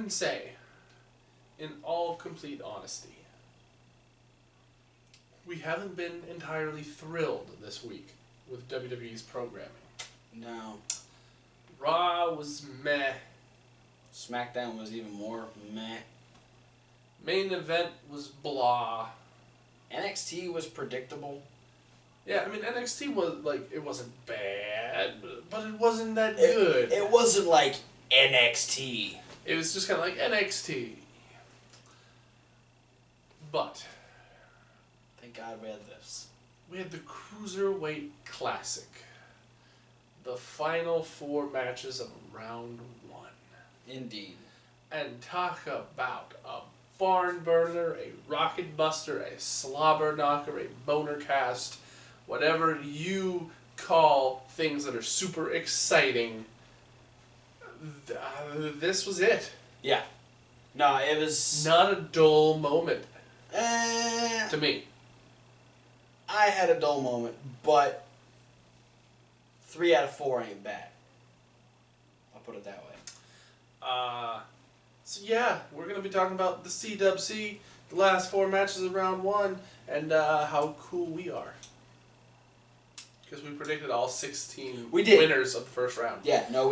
can say, in all complete honesty, we haven't been entirely thrilled this week with WWE's programming. No. Raw was meh. SmackDown was even more meh. Main event was blah. NXT was predictable. Yeah, I mean, NXT was, like, it wasn't bad, but it wasn't that good. It wasn't like NXT. It was just kind of like NXT. But Thank God we had this. we had the Cruiserweight Classic. The final 4 matches of round 1. Indeed. And talk about a barn burner, a rocket buster, a slobber knocker, a boner cast, whatever you call things that are super exciting. This was it. Yeah. No, it was... Not a dull moment. To me. I had a dull moment, but 3 out of 4 ain't bad. I'll put it that way. So yeah, we're going to be talking about the CWC, the last 4 matches of round 1, and how cool we are. Because we predicted all 16 winners of the first round. Yeah, no,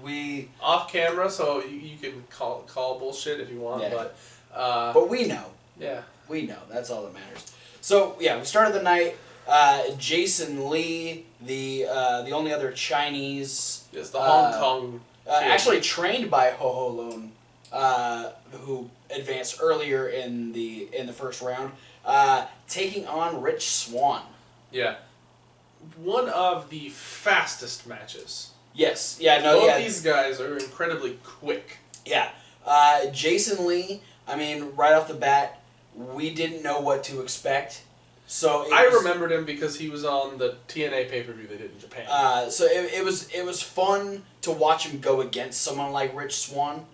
we off camera, so you can call bullshit if you want, yeah. but we know. Yeah. We know. That's all that matters. So, yeah, we started the night. Jason Lee, the only other Chinese... Yes, the Hong Kong... actually trained by Ho Ho Lun, who advanced earlier in the first round, taking on Rich Swann. Yeah. One of the fastest matches. Yes. Yeah, no, Both these guys are incredibly quick. Yeah. Jason Lee, I mean, right off the bat, we didn't know what to expect. So I remembered him because he was on the TNA pay-per-view they did in Japan. So it was fun to watch him go against someone like Rich Swann.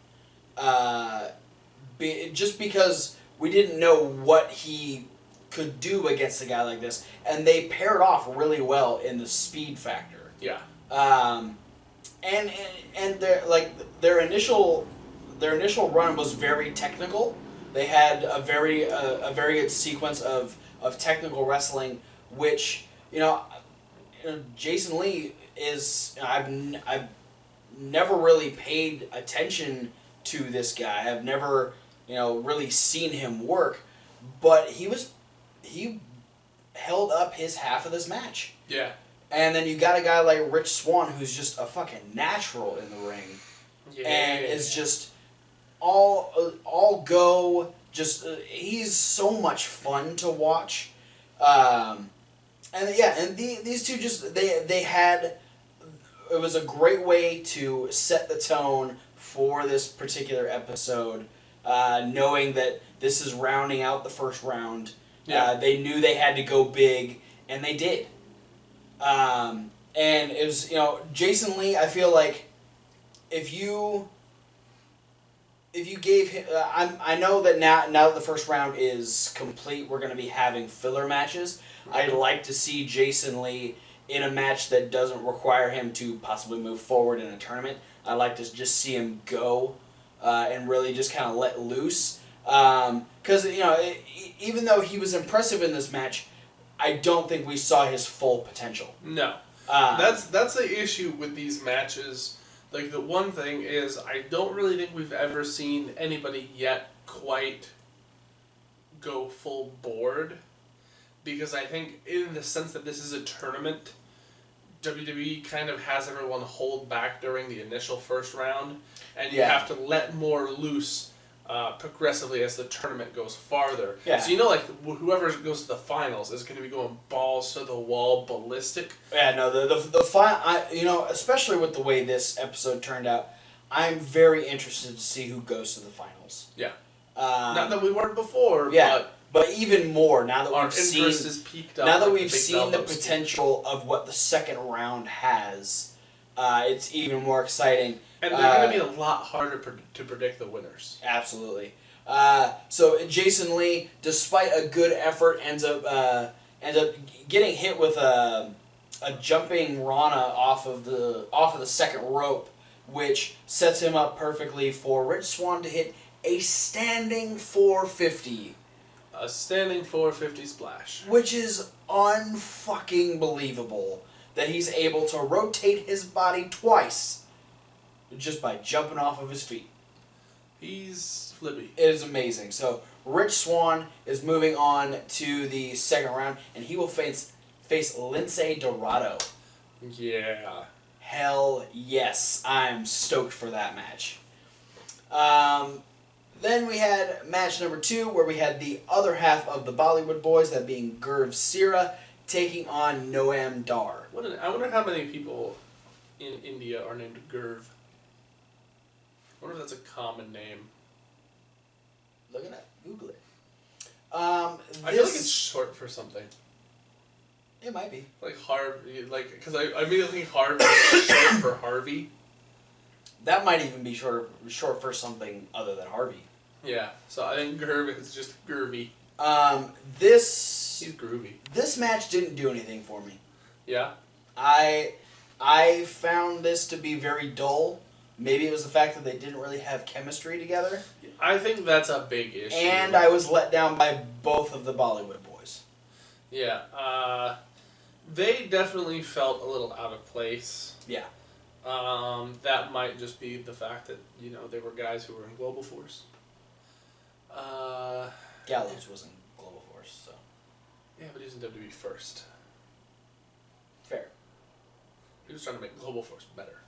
Just because we didn't know what he could do against a guy like this, and they paired off really well in the speed factor. Yeah. And their initial run was very technical. They had a very good sequence of technical wrestling, which Jason Lee is. I've never really paid attention to this guy. I've never really seen him work, but he held up his half of this match. Yeah. And then you got a guy like Rich Swann who's just a fucking natural in the ring. Yeah. And is just all go. Just he's so much fun to watch. These two just they had. It was a great way to set the tone for this particular episode, knowing that this is rounding out the first round. Yeah. They knew they had to go big, and they did. And it was, Jason Lee, I feel like if you gave him... I know that now that the first round is complete, we're going to be having filler matches. I'd like to see Jason Lee in a match that doesn't require him to possibly move forward in a tournament. I'd like to just see him go and really just kind of let loose. Because, even though he was impressive in this match, I don't think we saw his full potential. No. That's the issue with these matches. Like, the one thing is, I don't really think we've ever seen anybody yet quite go full board. Because I think, in the sense that this is a tournament, WWE kind of has everyone hold back during the initial first round. And you have to let more loose progressively as the tournament goes farther. Yeah. So whoever goes to the finals is going to be going balls to the wall, ballistic. Yeah, no, the final, especially with the way this episode turned out, I'm very interested to see who goes to the finals. Yeah. Not that we weren't before, but even more now that our we've seen interest is peaked up. Now that we've seen the potential of what the second round has, it's even more exciting. And they're going to be a lot harder to predict the winners. Absolutely. So Jason Lee, despite a good effort, ends up getting hit with a jumping Rana off of the second rope, which sets him up perfectly for Rich Swann to hit a standing 450. A standing 450 splash. Which is unfucking believable that he's able to rotate his body twice just by jumping off of his feet. He's flippy. It is amazing. So Rich Swann is moving on to the second round, and he will face Lince Dorado. Yeah. Hell yes. I'm stoked for that match. Then we had match number 2, where we had the other half of the Bollywood Boys, that being Gurv Sira, taking on Noam Dar. I wonder how many people in India are named Gurv. I wonder if that's a common name. Look at that. Google it. I feel like it's short for something. It might be. Like Harvey, because I immediately think Harvey is short for Harvey. That might even be short for something other than Harvey. Yeah, so I think Gurv is just Gurvy. He's groovy. This match didn't do anything for me. Yeah? I found this to be very dull. Maybe it was the fact that they didn't really have chemistry together. I think that's a big issue. And I was let down by both of the Bollywood Boys. Yeah, they definitely felt a little out of place. Yeah. That might just be the fact that, they were guys who were in Global Force. Gallows was in Global Force, so. Yeah, but he was in WWE first. Fair. He was trying to make Global Force better.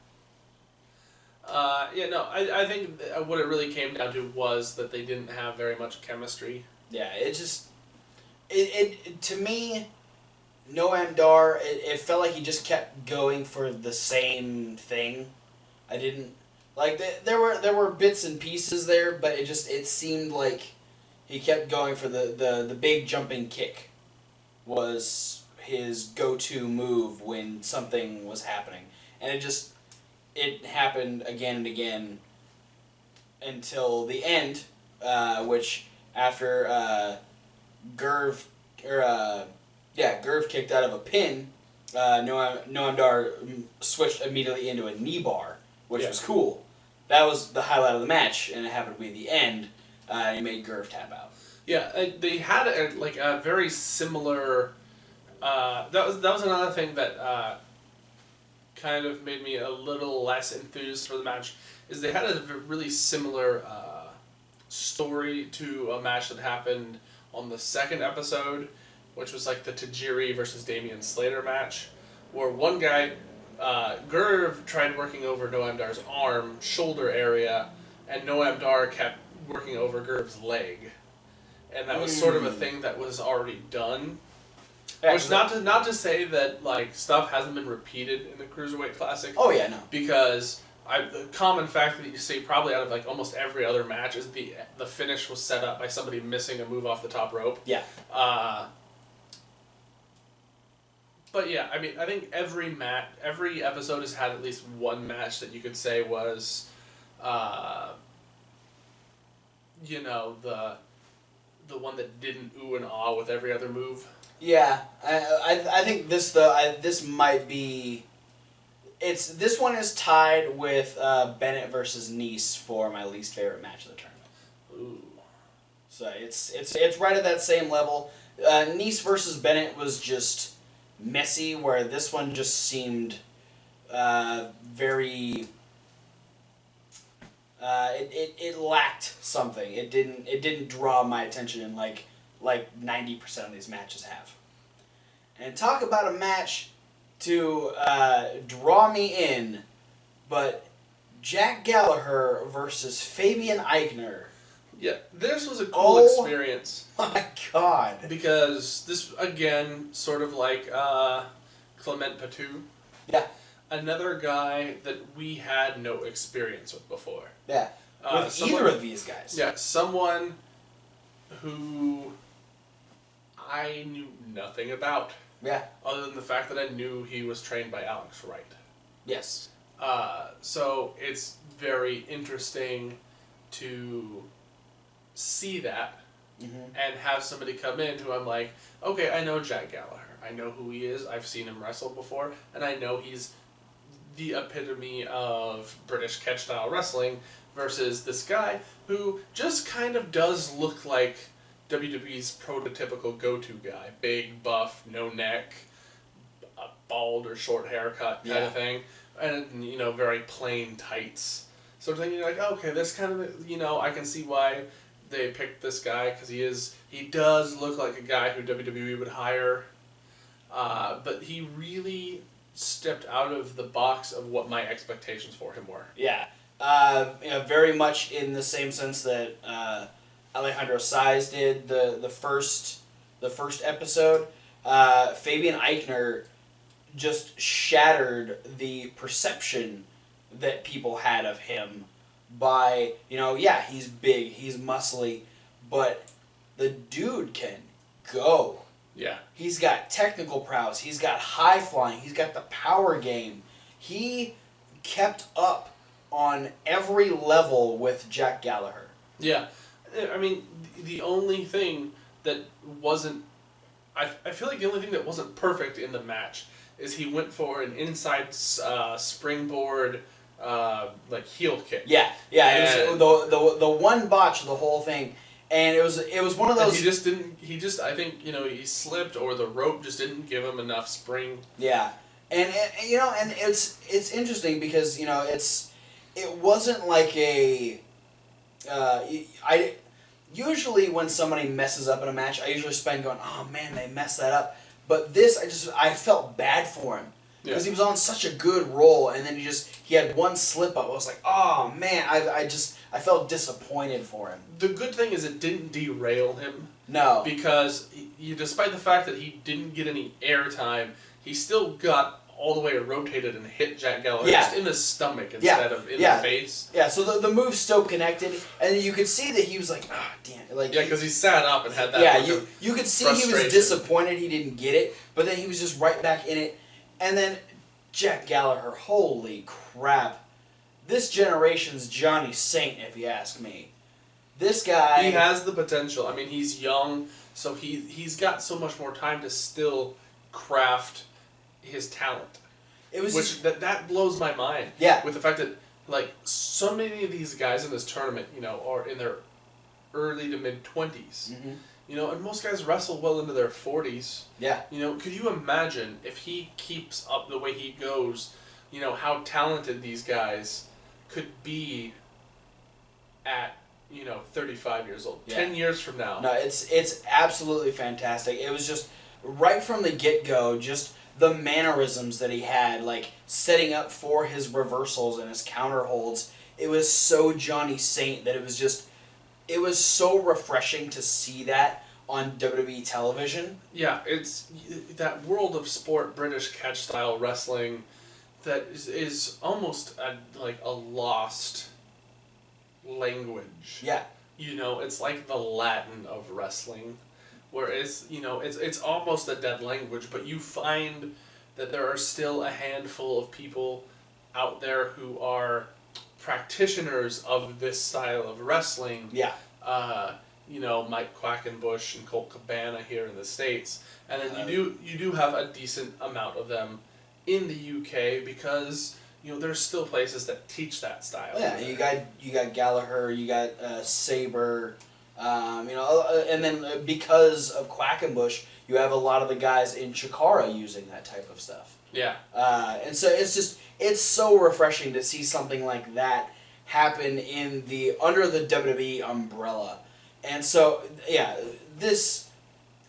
I think what it really came down to was that they didn't have very much chemistry. Yeah, it to me, Noam Dar, it felt like he just kept going for the same thing. I didn't like there were bits and pieces there, but it seemed like he kept going for the big jumping kick was his go-to move when something was happening, and it happened again and again until the end, which after Gurv kicked out of a pin, Noam Dar switched immediately into a knee bar, which was cool. That was the highlight of the match, and it happened to be the end. And he made Gurv tap out. Yeah, they had a very similar. That was another thing that kind of made me a little less enthused for the match. Is they had a really similar story to a match that happened on the second episode, which was like the Tajiri versus Damian Slater match, where one guy, Gurv, tried working over Noam Dar's shoulder area, and Noam Dar kept working over Gurv's leg. And that was sort of a thing that was already done. Yeah, Which not to say that stuff hasn't been repeated in the Cruiserweight Classic. Oh yeah, no. Because the common fact that you see probably out of almost every other match is the finish was set up by somebody missing a move off the top rope. Yeah. But yeah, I mean, I think every episode has had at least one match that you could say was, the one that didn't ooh and ah with every other move. Yeah, I think this this might be. This one is tied with Bennett versus Nese for my least favorite match of the tournament. Ooh. So it's right at that same level. Nese versus Bennett was just messy, where this one just seemed very. It lacked something. It didn't draw my attention in like 90% of these matches have. And talk about a match to draw me in, but Jack Gallagher versus Fabian Eichner. Yeah, this was a cool experience. My God. Because this, again, sort of like Clement Patu. Yeah. Another guy that we had no experience with before. Yeah. With either of these guys. Yeah, someone who I knew nothing about. Yeah. Other than the fact that I knew he was trained by Alex Wright. Yes. So it's very interesting to see that and have somebody come in who I'm like, okay, I know Jack Gallagher. I know who he is. I've seen him wrestle before, and I know he's the epitome of British catch style wrestling versus this guy who just kind of does look like WWE's prototypical go-to guy. Big, buff, no neck, a bald or short haircut kind of thing, and, you know, very plain tights. So then you're like, okay, this kind of, you know, I can see why they picked this guy, because he does look like a guy who WWE would hire, but he really stepped out of the box of what my expectations for him were. Yeah. You know, very much in the same sense that Alejandro Saez did the first episode. Fabian Eichner just shattered the perception that people had of him by, you know, yeah, he's big, he's muscly, but the dude can go. Yeah. He's got technical prowess, he's got high flying, he's got the power game. He kept up on every level with Jack Gallagher. Yeah. I mean, the only thing that wasn't... I feel like the only thing that wasn't perfect in the match is he went for an inside springboard like heel kick. Yeah. It was the one botch of the whole thing, and it was one of those... He just I think, you know, he slipped, or the rope just didn't give him enough spring. Yeah. And you know, and it's interesting because, you know, it wasn't like a... Usually when somebody messes up in a match, I usually spend going, oh man, they messed that up. But this, I felt bad for him. Because he was on such a good roll, and then he had one slip up. I was like, oh man, I felt disappointed for him. The good thing is it didn't derail him. No. Because despite the fact that he didn't get any airtime, he still got all the way rotated and hit Jack Gallagher just in the stomach instead of in the face. Yeah, so the move still connected, and you could see that he was like, ah, damn. Like, yeah, because he sat up and had that. Yeah, you could see he was disappointed he didn't get it, but then he was just right back in it. And then Jack Gallagher, holy crap. This generation's Johnny Saint, if you ask me. This guy... He has the potential. I mean, he's young, so he's got so much more time to still craft his talent. That blows my mind. Yeah. With the fact that, like, so many of these guys in this tournament, you know, are in their early to mid 20s. Mm-hmm. You know, and most guys wrestle well into their 40s. Yeah. You know, could you imagine if he keeps up the way he goes, you know, how talented these guys could be at, you know, 35 years old, 10 years from now? No, it's absolutely fantastic. It was just right from the get-go, just the mannerisms that he had, like setting up for his reversals and his counter holds. It was so Johnny Saint that it was so refreshing to see that on WWE television. Yeah, it's that world of sport, British catch style wrestling, that is almost like a lost language. Yeah. You know, it's like the Latin of wrestling, where it's, you know, it's almost a dead language, but you find that there are still a handful of people out there who are practitioners of this style of wrestling. Yeah. You know, Mike Quackenbush and Colt Cabana here in the States, and then you do have a decent amount of them in the UK, because, you know, there's still places that teach that style. Yeah, you got Gallagher, you got Sabre, you know, and then because of Quackenbush, you have a lot of the guys in Chikara using that type of stuff. Yeah. And so it's so refreshing to see something like that happen under the WWE umbrella. And so, yeah, this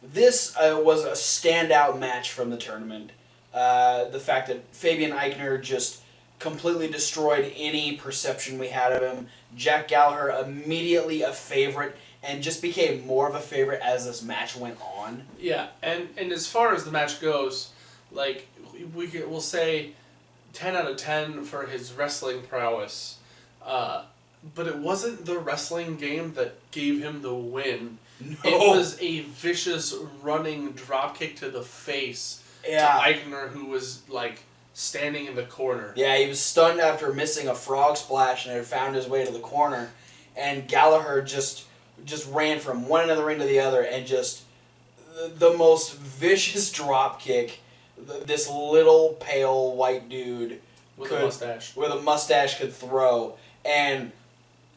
was a standout match from the tournament. The fact that Fabian Eichner just completely destroyed any perception we had of him. Jack Gallagher immediately a favorite, and just became more of a favorite as this match went on. Yeah, and as far as the match goes, like, we'll say 10 out of 10 for his wrestling prowess, but it wasn't the wrestling game that gave him the win. No. It was a vicious running dropkick to the face to Eichner, who was, like, standing in the corner. Yeah, he was stunned after missing a frog splash and had found his way to the corner, and Gallagher just ran from one end of the ring to the other, and just the most vicious drop kick. This little pale white dude With a mustache could throw. And,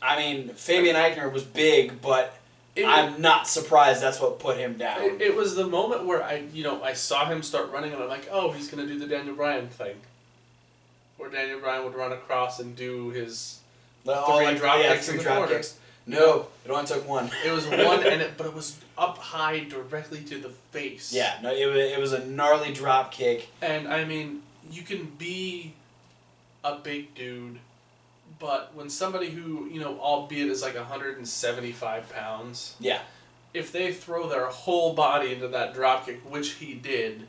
I mean, Fabian Eichner was big, but I'm not surprised that's what put him down. It was the moment where I saw him start running, and I'm like, oh, he's going to do the Daniel Bryan thing. Where Daniel Bryan would run across and do his three drop kicks in the corner. No, it only took one. It was one, but it was up high directly to the face. Yeah, no, it was a gnarly drop kick. And, I mean, you can be a big dude, but when somebody who, albeit is like 175 pounds, yeah, if they throw their whole body into that drop kick, which he did,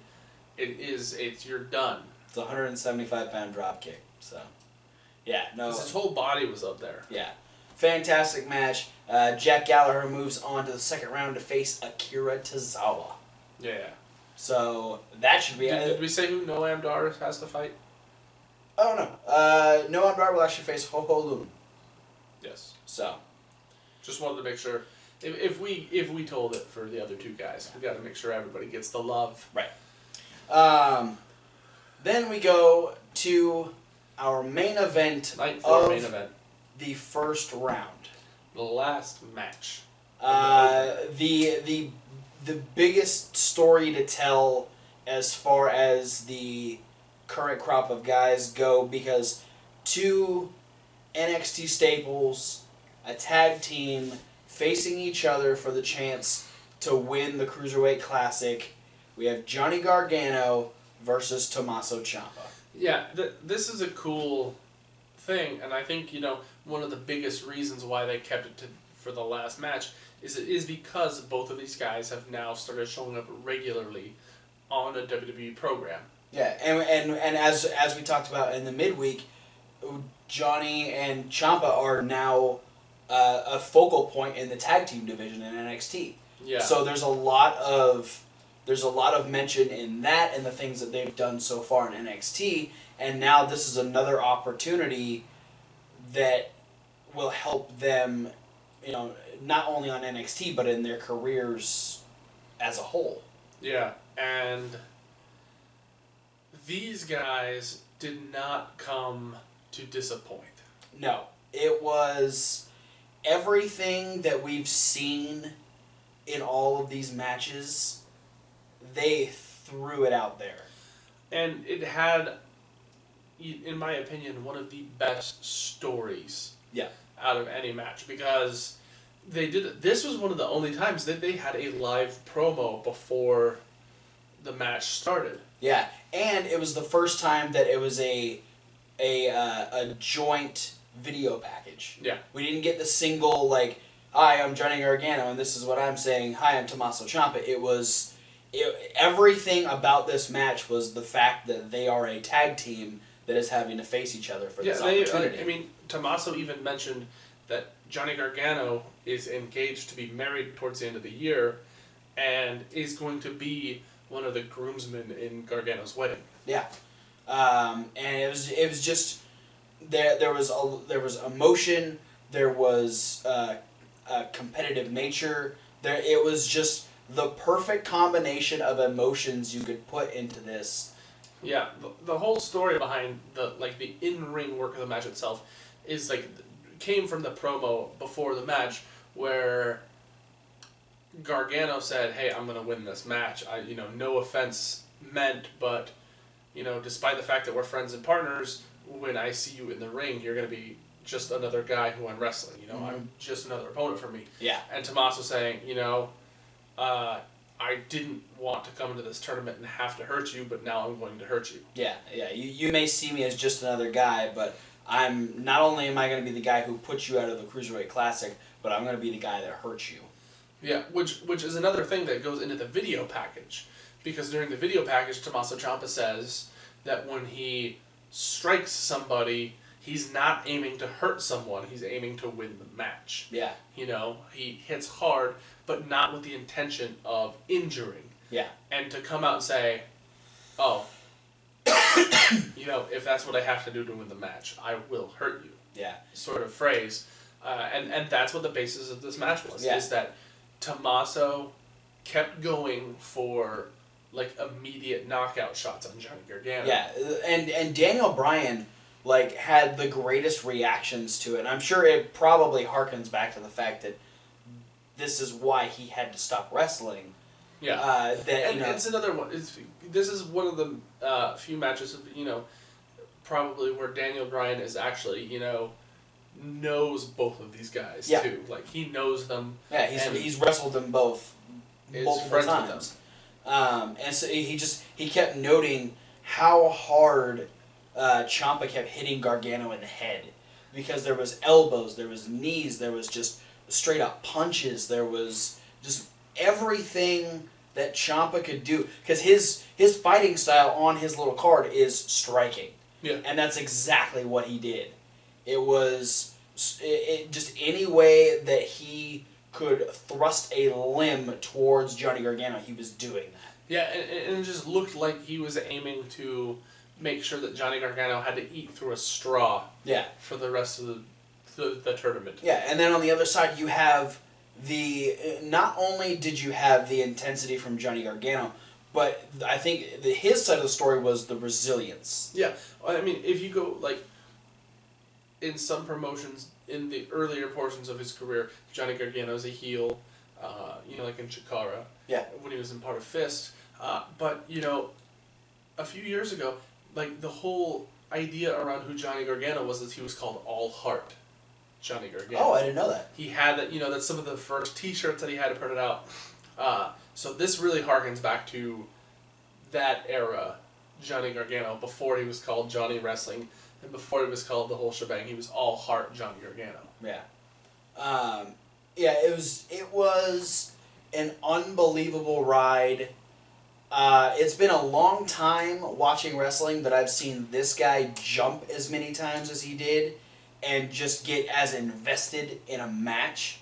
you're done. It's a 175-pound drop kick, so yeah, no. His whole body was up there. Yeah, fantastic match. Jack Gallagher moves on to the second round to face Akira Tozawa. Yeah. So that should be. Did we say who Noam Dar has to fight? Oh no, Noam Dar will actually face Ho Ho Lun. Yes. So, just wanted to make sure. If we told it for the other two guys, we got to make sure everybody gets the love. Right. Then we go to our main event the first round. The last match. The biggest story to tell as far as the current crop of guys go, because two NXT staples, a tag team, facing each other for the chance to win the Cruiserweight Classic. We have Johnny Gargano versus Tommaso Ciampa. Yeah, this is a cool thing, and I think, one of the biggest reasons why they kept it for the last match is because both of these guys have now started showing up regularly on a WWE program. Yeah, and as we talked about in the midweek, Johnny and Ciampa are now a focal point in the tag team division in NXT. Yeah. So there's a lot of mention in that and the things that they've done so far in NXT, and now this is another opportunity that will help them, not only on NXT but in their careers as a whole. Yeah, and these guys did not come to disappoint. No, it was everything that we've seen in all of these matches. They threw it out there. And it had, in my opinion, one of the best stories out of any match, because this was one of the only times that they had a live promo before the match started. Yeah, and it was the first time that it was a joint video package. Yeah. We didn't get the single, like, hi, I'm Johnny Gargano, and this is what I'm saying, hi, I'm Tommaso Ciampa. Everything about this match was the fact that they are a tag team that is having to face each other for this opportunity. Tommaso even mentioned that Johnny Gargano is engaged to be married towards the end of the year and is going to be one of the groomsmen in Gargano's wedding. Yeah. And it was just there was emotion, there was a competitive nature. It was just the perfect combination of emotions you could put into this. Yeah, the whole story behind the in-ring work of the match itself is came from the promo before the match, where Gargano said, "Hey, I'm going to win this match. No offense meant, but despite the fact that we're friends and partners, when I see you in the ring, you're going to be just another guy who I'm wrestling. I'm just another opponent for me." Yeah. And Tommaso saying, I didn't want to come into this tournament and have to hurt you, but now I'm going to hurt you. Yeah. You may see me as just another guy, but not only am I going to be the guy who puts you out of the Cruiserweight Classic, but I'm going to be the guy that hurts you. Yeah, which is another thing that goes into the video package, because during the video package, Tommaso Ciampa says that when he strikes somebody, he's not aiming to hurt someone, he's aiming to win the match. Yeah. He hits hard, but not with the intention of injuring. Yeah. And to come out and say, oh, if that's what I have to do to win the match, I will hurt you. Yeah. Sort of phrase. And that's what the basis of this match was, is that Tommaso kept going for immediate knockout shots on Johnny Gargano. Yeah, and Daniel Bryan like had the greatest reactions to it. And I'm sure it probably harkens back to the fact that this is why he had to stop wrestling. Yeah. That it's another one. This is one of the few matches of probably where Daniel Bryan is actually knows both of these guys too. Like he knows them. Yeah, he's wrestled them both multiple times. And so he kept noting how hard Ciampa kept hitting Gargano in the head, because there was elbows, there was knees, there was just straight up punches, there was just everything that Ciampa could do, because his fighting style on his little card is striking. Yeah. And that's exactly what he did. It was just any way that he could thrust a limb towards Johnny Gargano, he was doing that. Yeah, and it just looked like he was aiming to make sure that Johnny Gargano had to eat through a straw. Yeah. For the rest of the tournament. Yeah, and then on the other side you have not only did you have the intensity from Johnny Gargano, but I think his side of the story was the resilience. Yeah, I mean, if you go, like, in some promotions, in the earlier portions of his career, Johnny Gargano's a heel, like in Chikara. Yeah. When he was in part of Fist. But, a few years ago, like, the whole idea around who Johnny Gargano was that he was called All Heart Johnny Gargano. Oh, I didn't know that. He had that, that's some of the first t-shirts that he had printed out. So this really harkens back to that era, Johnny Gargano, before he was called Johnny Wrestling, and before he was called the whole shebang. He was All Heart Johnny Gargano. Yeah. It was an unbelievable ride. It's been a long time watching wrestling that I've seen this guy jump as many times as he did and just get as invested in a match,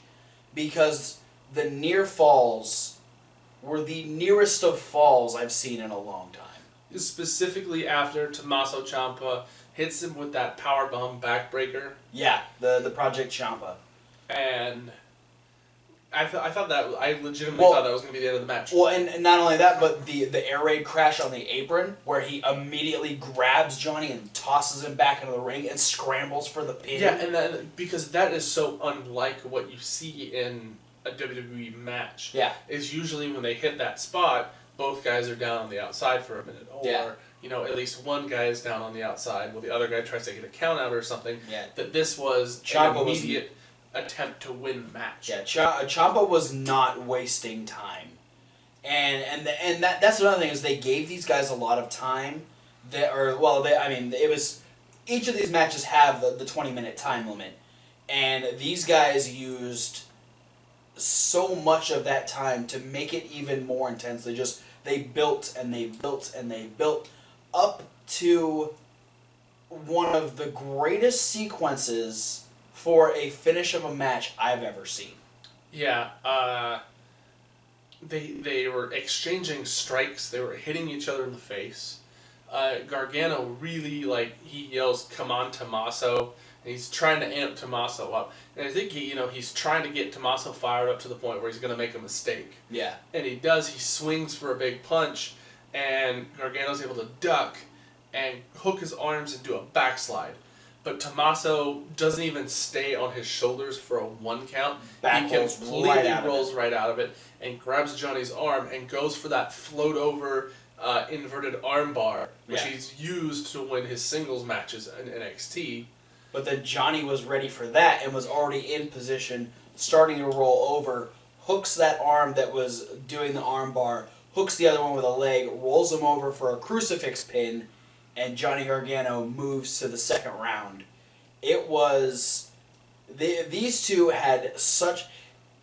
because the near falls were the nearest of falls I've seen in a long time. Specifically after Tommaso Ciampa hits him with that powerbomb backbreaker. Yeah, the Project Ciampa. And I legitimately thought that was going to be the end of the match. Well, and not only that, but the air raid crash on the apron, where he immediately grabs Johnny and tosses him back into the ring and scrambles for the pin. Yeah, and because that is so unlike what you see in a WWE match. Yeah. Is usually when they hit that spot, both guys are down on the outside for a minute. Or, at least one guy is down on the outside while the other guy tries to get a count out or something. Yeah. That this was an immediate attempt to win the match. Yeah, Ciampa was not wasting time. And that's another thing, is they gave these guys a lot of time. It was, each of these matches have the 20-minute time limit. And these guys used so much of that time to make it even more intense. They built and they built and they built up to one of the greatest sequences for a finish of a match I've ever seen. Yeah, they were exchanging strikes. They were hitting each other in the face. Gargano really, he yells, "Come on, Tommaso," and he's trying to amp Tommaso up. And I think he's trying to get Tommaso fired up to the point where he's going to make a mistake. Yeah. And he does. He swings for a big punch, and Gargano's able to duck and hook his arms and do a backslide. But Tommaso doesn't even stay on his shoulders for a 1 count. He completely rolls right out of it and grabs Johnny's arm and goes for that float over inverted arm bar, which he's used to win his singles matches in NXT. But then Johnny was ready for that and was already in position, starting to roll over, hooks that arm that was doing the arm bar, hooks the other one with a leg, rolls him over for a crucifix pin, and Johnny Gargano moves to the second round. It was... These two had such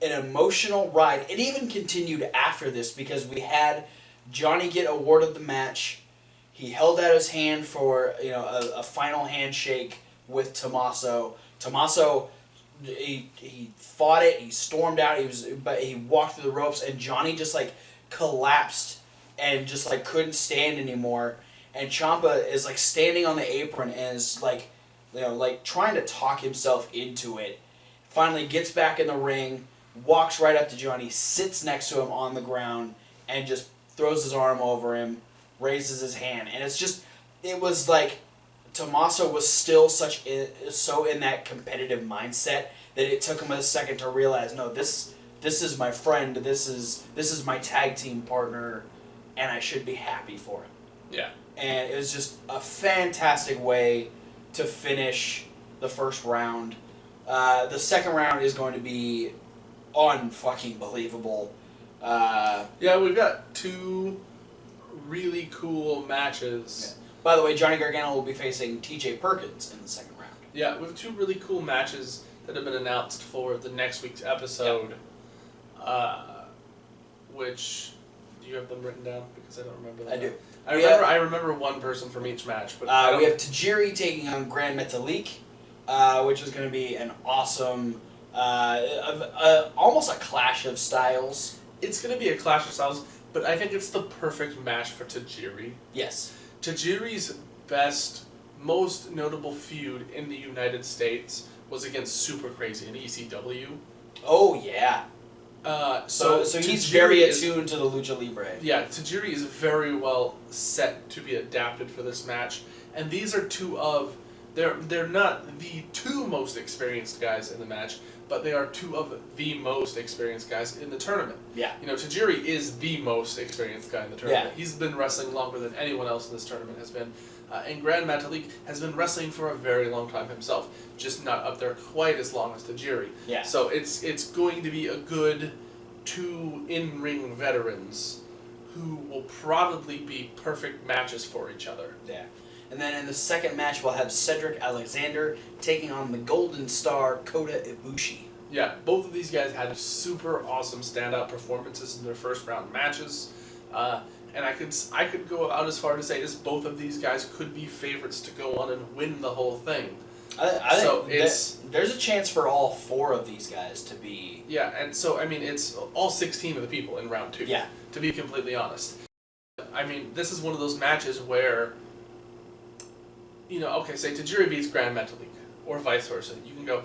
an emotional ride. It even continued after this, because we had Johnny get awarded the match. He held out his hand for a final handshake with Tommaso. Tommaso, he fought it. He stormed out. He walked through the ropes, and Johnny just collapsed and just couldn't stand anymore. And Ciampa is standing on the apron and is trying to talk himself into it. Finally gets back in the ring, walks right up to Johnny, sits next to him on the ground, and just throws his arm over him, raises his hand. And it was Tommaso was still so in that competitive mindset that it took him a second to realize, no, this is my friend, this is my tag team partner, and I should be happy for him. Yeah. And it was just a fantastic way to finish the first round. The second round is going to be unfucking believable. Yeah, we've got 2 really cool matches. Yeah. By the way, Johnny Gargano will be facing T.J. Perkins in the second round. Yeah, we have 2 really cool matches that have been announced for the next week's episode. Yep. Which, do you have them written down? Because I don't remember them. I do. I remember one person from each match. But we have Tajiri taking on Grand Metalik, which is going to be an awesome, almost a clash of styles. It's going to be a clash of styles, but I think it's the perfect match for Tajiri. Yes. Tajiri's best, most notable feud in the United States was against Super Crazy in ECW. Oh, yeah. So he's very attuned to the Lucha Libre. Yeah, Tajiri is very well set to be adapted for this match. And these are 2 of... They're not the 2 most experienced guys in the match, but they are 2 of the most experienced guys in the tournament. Yeah. You know, Tajiri is the most experienced guy in the tournament. Yeah. He's been wrestling longer than anyone else in this tournament has been. And Grand Metalik has been wrestling for a very long time himself, just not up there quite as long as Tajiri. Yeah. So it's going to be a good 2 in-ring veterans who will probably be perfect matches for each other. Yeah. And then in the second match, we'll have Cedric Alexander taking on the Golden Star Kota Ibushi. Yeah, both of these guys had super awesome standout performances in their first round matches. And I could go out as far to say as both of these guys could be favorites to go on and win the whole thing. I think there's a chance for all 4 of these guys to be... Yeah, and so, I mean, it's all 16 of the people in round 2, yeah. To be completely honest. I mean, this is one of those matches where, you know, okay, say Tajiri beats Grand Metalik, or vice versa. You can go,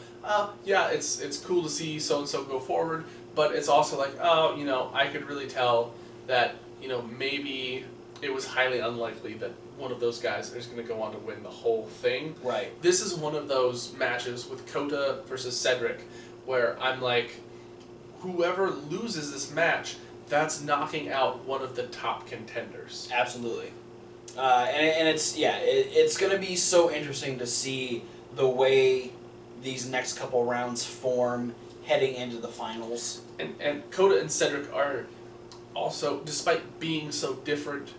yeah, it's cool to see so-and-so go forward, but it's also like, oh, you know, I could really tell that, you know, maybe it was highly unlikely that one of those guys is going to go on to win the whole thing. Right. This is one of those matches with Kota versus Cedric where I'm like, whoever loses this match, that's knocking out one of the top contenders. Absolutely. And it's going to be so interesting to see the way these next couple rounds form heading into the finals. And Kota and Cedric are also, despite being so different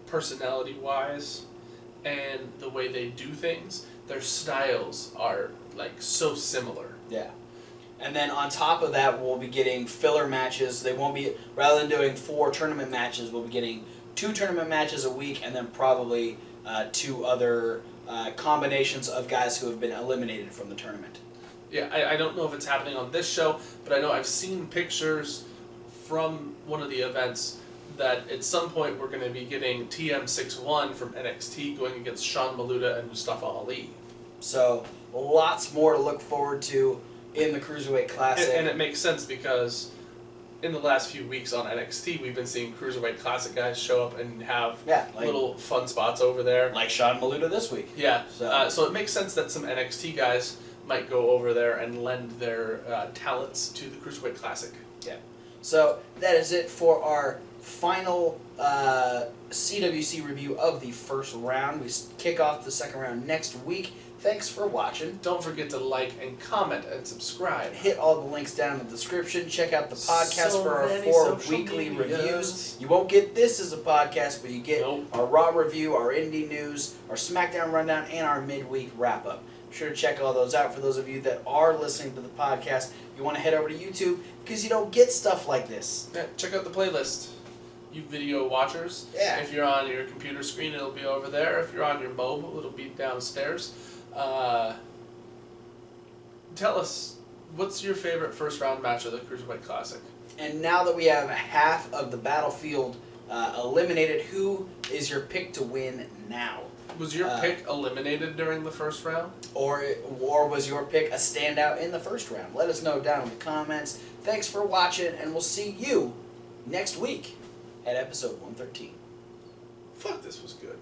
personality-wise and the way they do things, their styles are like so similar. Yeah. And then on top of that, we'll be getting filler matches. They won't be, rather than doing 4 tournament matches, we'll be getting 2 tournament matches a week, and then probably 2 other combinations of guys who have been eliminated from the tournament. Yeah, I don't know if it's happening on this show, but I know I've seen pictures from one of the events that at some point we're going to be getting TM61 from NXT going against Sean Maluda and Mustafa Ali. So lots more to look forward to in the Cruiserweight Classic. And it makes sense because in the last few weeks on NXT, we've been seeing Cruiserweight Classic guys show up and have little fun spots over there. Like Sean Maluda this week. Yeah, so it makes sense that some NXT guys might go over there and lend their talents to the Cruiserweight Classic. Yeah. So that is it for our final CWC review of the first round. We kick off the second round next week. Thanks for watching. Don't forget to like and comment and subscribe. Hit all the links down in the description. Check out the podcast for our 4 weekly reviews. You won't get this as a podcast, but you get our Raw review, our Indie news, our SmackDown rundown, and our midweek wrap-up. Be sure to check all those out. For those of you that are listening to the podcast, you want to head over to YouTube because you don't get stuff like this. Yeah, check out the playlist. You video watchers. Yeah. If you're on your computer screen, it'll be over there. If you're on your mobile, it'll be downstairs. Tell us, what's your favorite first round match of the Cruiserweight Classic? And now that we have half of the battlefield eliminated, who is your pick to win now? Was your pick eliminated during the first round? Or was your pick a standout in the first round? Let us know down in the comments. Thanks for watching, and we'll see you next week at episode 113. Fuck, this was good.